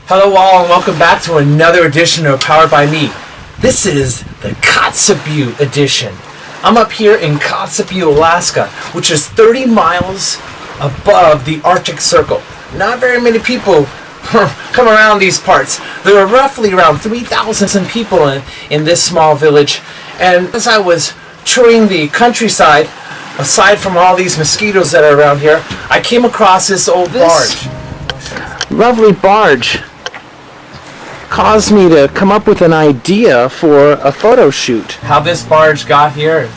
Hello all and welcome back to another edition of Powered by Me. This is the Kotzebue edition. I'm up here in Kotzebue, Alaska, which is 30 miles above the Arctic Circle. Not very many people come around these parts. There are roughly around 3,000 people in this small village. And as I was touring the countryside, aside from all these mosquitoes that are around here, I came across this old barge. Lovely barge caused me to come up with an idea for a photo shoot. How this barge got here,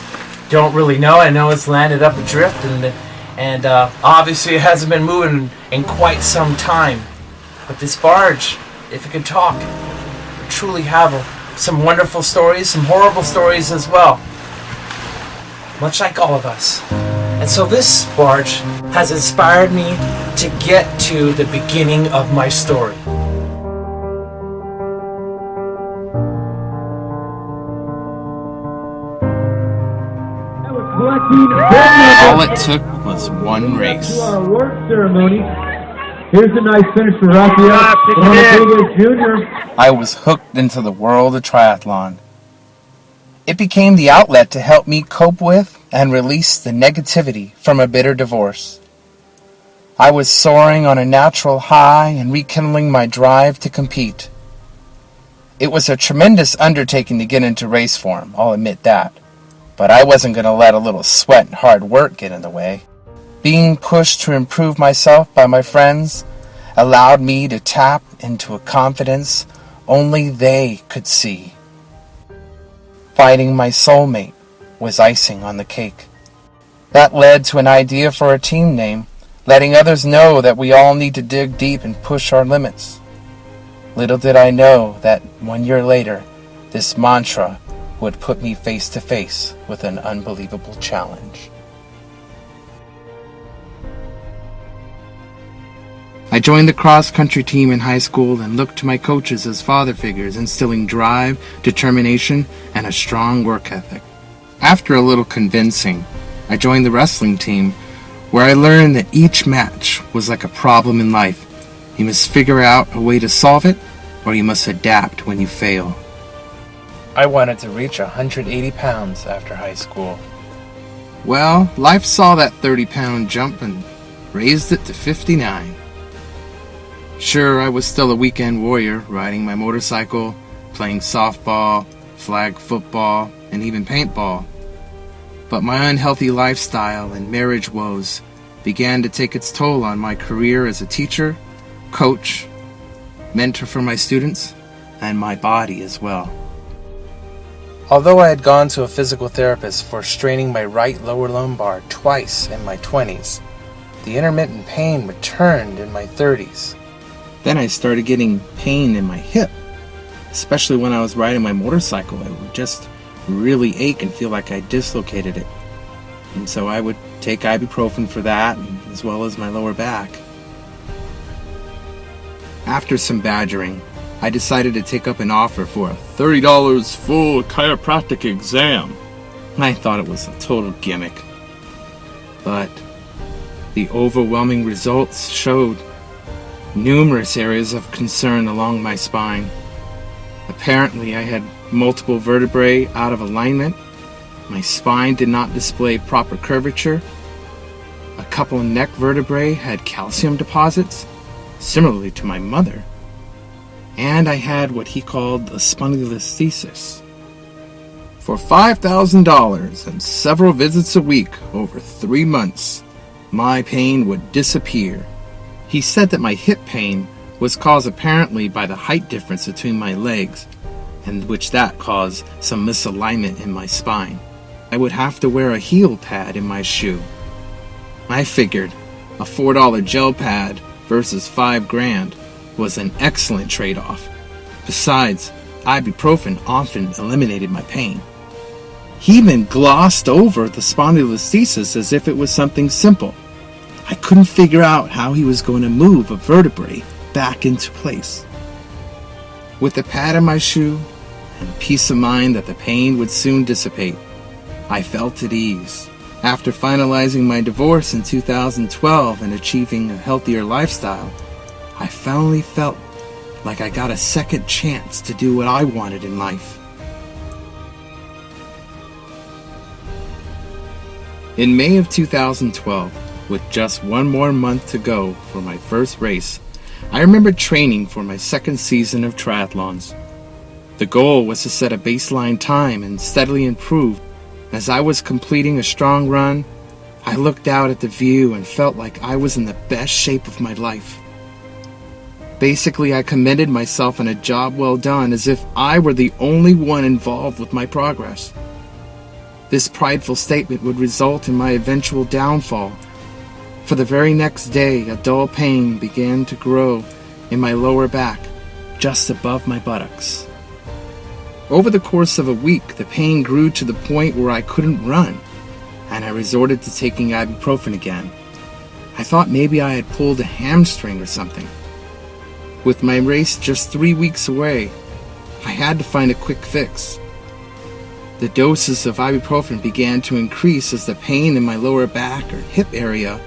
don't really know. I know it's landed up adrift, and obviously it hasn't been moving in quite some time. But this barge, if it could talk, would truly have some wonderful stories, some horrible stories as well, much like all of us. And so this barge has inspired me to get to the beginning of my story. All it took was one race. Our award ceremony. Here's a nice finish for Raphael Jr. I was hooked into the world of triathlon. It became the outlet to help me cope with and release the negativity from a bitter divorce. I was soaring on a natural high and rekindling my drive to compete. It was a tremendous undertaking to get into race form, I'll admit that. But I wasn't going to let a little sweat and hard work get in the way. Being pushed to improve myself by my friends allowed me to tap into a confidence only they could see. Finding my soulmate was icing on the cake. That led to an idea for a team name, letting others know that we all need to dig deep and push our limits. Little did I know that 1 year later, this mantra would put me face to face with an unbelievable challenge. I joined the cross-country team in high school and looked to my coaches as father figures, instilling drive, determination, and a strong work ethic. After a little convincing, I joined the wrestling team, where I learned that each match was like a problem in life. You must figure out a way to solve it, or you must adapt when you fail. I wanted to reach 180 pounds after high school. Well, life saw that 30-pound jump and raised it to 59. Sure, I was still a weekend warrior, riding my motorcycle, playing softball, flag football, and even paintball. But my unhealthy lifestyle and marriage woes began to take its toll on my career as a teacher, coach, mentor for my students, and my body as well. Although I had gone to a physical therapist for straining my right lower lumbar twice in my 20s, the intermittent pain returned in my 30s. Then I started getting pain in my hip, especially when I was riding my motorcycle. It would just really ache and feel like I dislocated it. And so I would take ibuprofen for that, as well as my lower back. After some badgering, I decided to take up an offer for a $30 full chiropractic exam. I thought it was a total gimmick. But the overwhelming results showed numerous areas of concern along my spine. Apparently, I had multiple vertebrae out of alignment. My spine did not display proper curvature. A couple neck vertebrae had calcium deposits, similarly to my mother. And I had what he called a spondylolisthesis. For $5,000 and several visits a week over 3 months, my pain would disappear. He said that my hip pain was caused apparently by the height difference between my legs, and which that caused some misalignment in my spine. I would have to wear a heel pad in my shoe. I figured a $4 gel pad versus $5,000 was an excellent trade-off. Besides, ibuprofen often eliminated my pain. He even glossed over the spondylolisthesis as if it was something simple. I couldn't figure out how he was going to move a vertebrae back into place. With the pad in my shoe and peace of mind that the pain would soon dissipate, I felt at ease. After finalizing my divorce in 2012 and achieving a healthier lifestyle, I finally felt like I got a second chance to do what I wanted in life. In May of 2012, with just one more month to go for my first race, I remember training for my second season of triathlons. The goal was to set a baseline time and steadily improve. As I was completing a strong run, I looked out at the view and felt like I was in the best shape of my life. Basically, I commended myself on a job well done, as if I were the only one involved with my progress. This prideful statement would result in my eventual downfall. For the very next day, a dull pain began to grow in my lower back, just above my buttocks. Over the course of a week, the pain grew to the point where I couldn't run, and I resorted to taking ibuprofen again. I thought maybe I had pulled a hamstring or something. With my race just 3 weeks away, I had to find a quick fix. The doses of ibuprofen began to increase as the pain in my lower back or hip area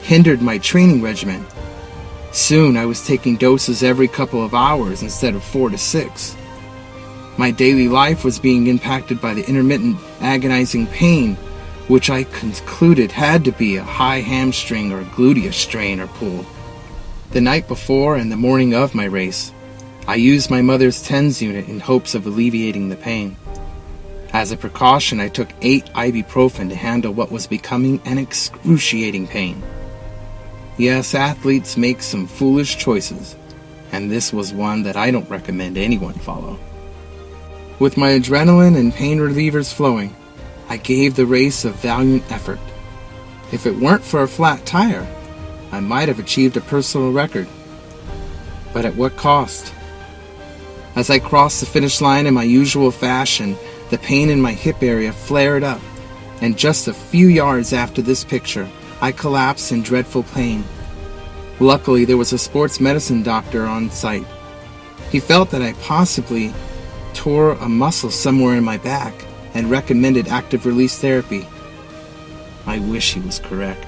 hindered my training regimen. Soon I was taking doses every couple of hours instead of 4 to 6. My daily life was being impacted by the intermittent agonizing pain, which I concluded had to be a high hamstring or gluteus strain or pull. The night before and the morning of my race, I used my mother's TENS unit in hopes of alleviating the pain. As a precaution, I took 8 ibuprofen to handle what was becoming an excruciating pain. Yes, athletes make some foolish choices, and this was one that I don't recommend anyone follow. With my adrenaline and pain relievers flowing, I gave the race a valiant effort. If it weren't for a flat tire, I might have achieved a personal record. But at what cost? As I crossed the finish line in my usual fashion, the pain in my hip area flared up, and just a few yards after this picture, I collapsed in dreadful pain. Luckily, there was a sports medicine doctor on site. He felt that I possibly tore a muscle somewhere in my back and recommended active release therapy. I wish he was correct.